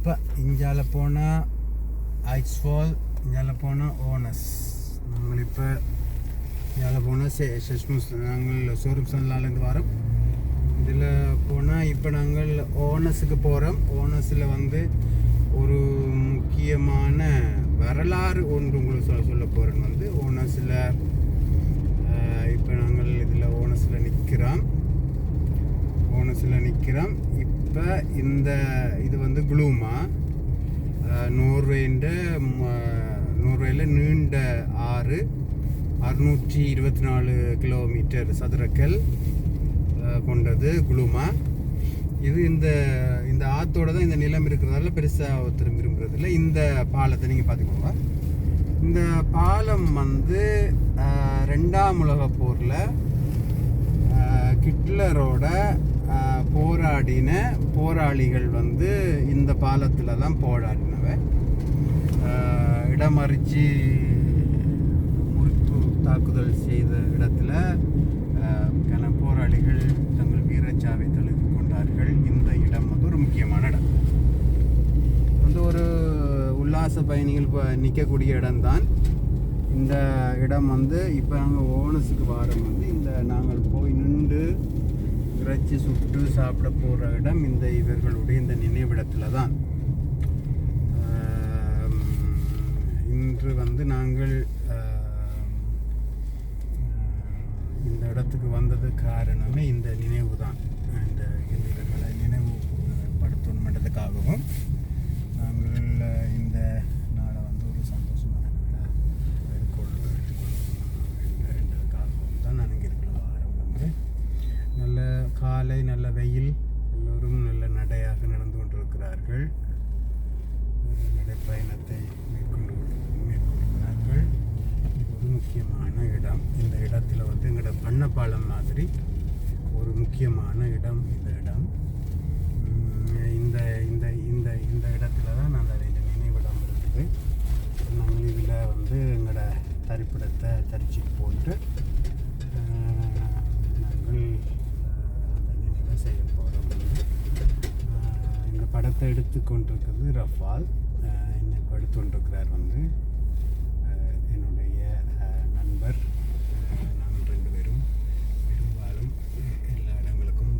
இப்போ இஞ்சால போனால் ice fall, இஞ்சால போனால் ஓனஸ். நாங்கள் இப்போ இஞ்சால போனால் செஸ்மூஸ், நாங்கள் சோறும் சல்லாலேருந்து வரோம். இதில் போனால் இப்போ நாங்கள் ஓனஸுக்கு போகிறோம். ஓனஸில் வந்து ஒரு முக்கியமான வரலாறு ஒன்று உங்களுக்கு சொல்ல போகிறேன். வந்து ஓனஸில் இப்போ நாங்கள் இதில் ஓனஸில் நிற்கிறோம். இப்போ இது வந்து குளூமா, நோர்வேயில் நீண்ட ஆறு, 624 கிலோமீட்டர் சதுரக்கல் கொண்டது குளூமா. இது இந்த ஆற்றோட தான் இந்த நிலம் இருக்கிறதால பெருசாக ஒருத்தர் விரும்புறதில்லை. இந்த பாலத்தை நீங்கள் பார்த்துக்கோங்க. இந்த பாலம் வந்து 2ஆம் உலகப் போரில் ஹிட்லரோட போராடின போராளிகள் வந்து இந்த பாலத்தில் தான் போராடினவ. இடமறிச்சு முறிப்பு தாக்குதல் செய்த இடத்துல போராளிகள் தங்கள் வீரச்சாவை தழுவி கொண்டார்கள். இந்த இடம் வந்து ஒரு முக்கியமான இடம். வந்து ஒரு உல்லாச பயணிகள் நிற்கக்கூடிய இடம்தான் இந்த இடம். வந்து இப்போ நாங்கள் ஓனஸுக்கு வாரம் வந்து நாங்கள் போய் நின்று இறைச்சி சுட்டு சாப்பிட போகிற இடம் இவர்களுடைய இந்த நினைவிடத்தில் தான். இன்று வந்து நாங்கள் இந்த இடத்துக்கு வந்தது காரணமே இந்த நினைவு தான். இவர்களை நினைவுபடுத்தணுன்றதுக்காகவும் நாங்கள் இந்த நாளை வந்து ஒரு சந்தோஷமான எடுத்துக்கொள்ளும் தான் நான் இங்கே இருக்கிற வாரம். வந்து நல்ல காலை, நல்ல வெயில், எல்லோரும் நல்ல நடையாக நடந்து கொண்டிருக்கிறார்கள். நடைப்பயணத்தை மேற்கொள்கிறார்கள். இது ஒரு முக்கியமான இடம். இந்த இடத்துல வந்து எங்களோட பண்ணப்பாலம் மாதிரி ஒரு முக்கியமான இடம் இந்த இடம். இந்த இடத்துல தான் அந்த நினைவிடம் இருக்குது. நாங்கள் இதில் வந்து எங்களோட தரிப்பிடத்தை தரிச்சிட்டு போட்டு நாங்கள் அந்த நினைவை செய்ய போகிறோம். இந்த படத்தை எடுத்து கொண்டிருக்கிறது ரஃபால். என்னை இப்போ எடுத்துக்கொண்டிருக்கிறார் வந்து என்னுடைய நண்பர். நாங்கள் 2 பேரும் பெரும்பாலும் எல்லா இடங்களுக்கும்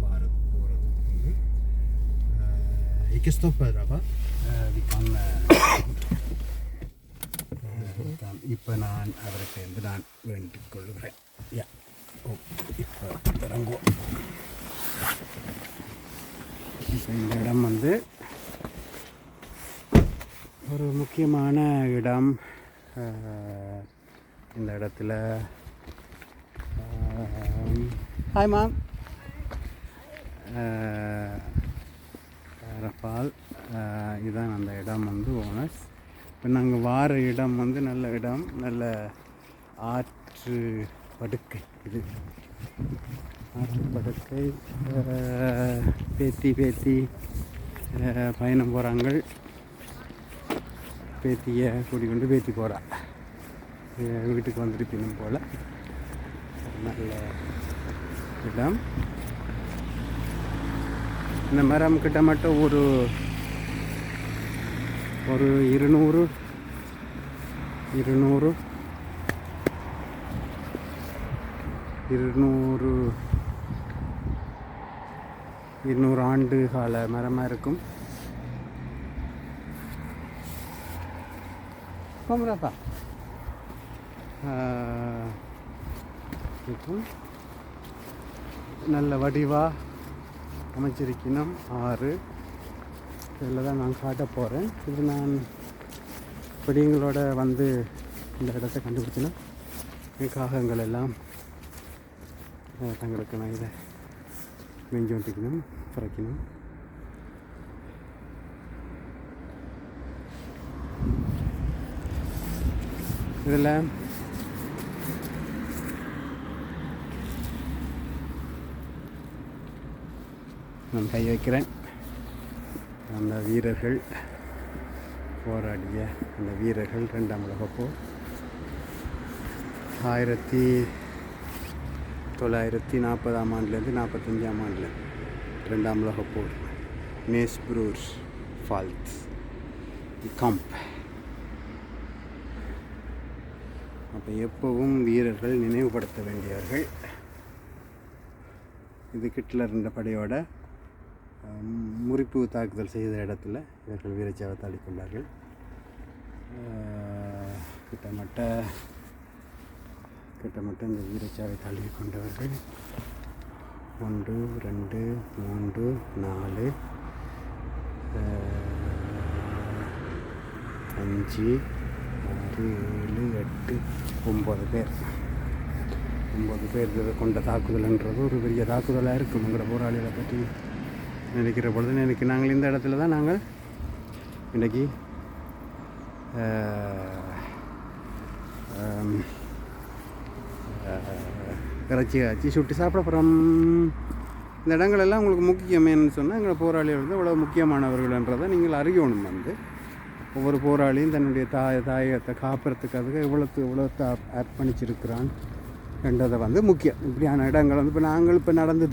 போகிறது வந்து இப்போ நான் அவர்கிட்ட நான் வேண்டிக் கொள்கிறேன். இப்போ இறங்குவோம். இப்போ இந்த இடம் வந்து ஒரு முக்கியமான இடம். இந்த இடத்துல ஹாய் மேம், ரஃபால். இதுதான் அந்த இடம் வந்து ஓனஸ். இப்போ நாங்கள் வார இடம் வந்து நல்ல இடம், நல்ல ஆற்று படுக்கை. இது ஆற்று படுக்கை. பேத்தி பயணம் போகிறாங்க. பேத்தியை கூட்டிக்கொண்டு பேத்தி போகிறா. வீட்டுக்கு வந்துட்டு பின்னும் போல் நல்ல இடம். இந்த மரம் கிட்ட மட்டும் ஒரு 200 ஆண்டு கால மரமாக இருக்கும். கோமராப்பா நல்ல வடிவாக அமைச்சிருக்கணும். ஆறு இதில் தான் நான் காட்ட போகிறேன். இது நான் படிங்களோட வந்து இந்த இடத்த கண்டுபிடிச்சினா காகங்கள் எல்லாம் தங்களுக்கு நான் இதை நெஞ்சு ஒட்டிக்கணும், பிறக்கணும். இதில் நான் கை வைக்கிறேன். அந்த வீரர்கள் போராடிய அந்த வீரர்கள் 2ஆம் உலகப் போர் 1940ஆம் ஆண்டுலேருந்து 45ஆம் ஆண்டில் 2ஆம் உலகப் போர். நேஸ்ப்ரூர் ஃபால்ஸ் தி காம்ப். அப்போ எப்பவும் வீரர்கள் நினைவுபடுத்த வேண்டியவர்கள். இது ஹிட்லர் என்ற படையோட முறிப்பு தாக்குதல் செய்த இடத்துல இவர்கள் வீரச்சாவை தாளிக்கொண்டார்கள். கிட்டமட்ட இந்த வீரச்சாவை தழுவி கொண்டவர்கள் 1 2 3 4 5 6 7 8 9 பேர். 9 பேர் கொண்ட தாக்குதல்ன்றது ஒரு பெரிய தாக்குதலாக இருக்கும். உங்களோட போராளிகளை பற்றி நினைக்கிற பொழுது நாங்கள் இந்த இடத்துல தான் நாங்கள் இன்றைக்கி இறைச்சி காய்ச்சி சுட்டி சாப்பிட போகிறோம். இந்த இடங்களெல்லாம் உங்களுக்கு முக்கியமேன்னு சொன்னால் எங்களை போராளிகள் வந்து இவ்வளோ முக்கியமானவர்கள்ன்றதை நீங்கள் அறியணும். ஒவ்வொரு போராளியும் தன்னுடைய தாயத்தை காப்புறதுக்காக இவ்வளோ அர்ப்பணிச்சிருக்கிறான் என்றதை முக்கியம். இப்படியான இடங்கள் இப்போ நாங்கள் இப்போ நடந்து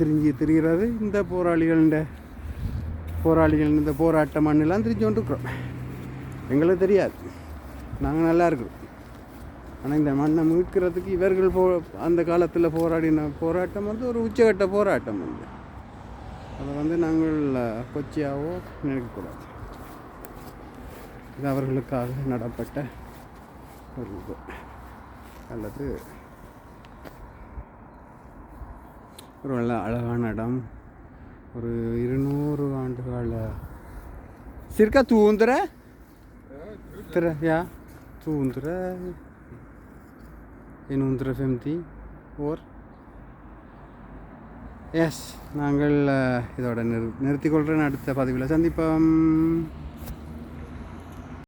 திரிகிறது இந்த போராளிகள் இந்த போராட்ட மண்ணெல்லாம் திரிஞ்சு கொண்டிருக்கிறோம். எங்களுக்கு தெரியாது, நாங்கள் நல்லா இருக்கிறோம். ஆனால் இந்த மண்ணை மீட்கிறதுக்கு இவர்கள் அந்த காலத்தில் போராடின போராட்டம் ஒரு உச்சகட்ட போராட்டம் அதை நாங்கள் கொச்சியாவோ நினைக்கக்கூடாது. இது அவர்களுக்காக நடப்பட்ட ஒரு இது அல்லது ஒரு நல்ல அழகான இடம். ஒரு 200 ஆண்டுகால சிற்கா தூந்துற யா தூந்துற இன்னொன்று 50 ஓர் எஸ். நாங்கள் இதோட நிறுத்திக்கொள்கிறேன். அடுத்த பதிவில் சந்திப்போம்.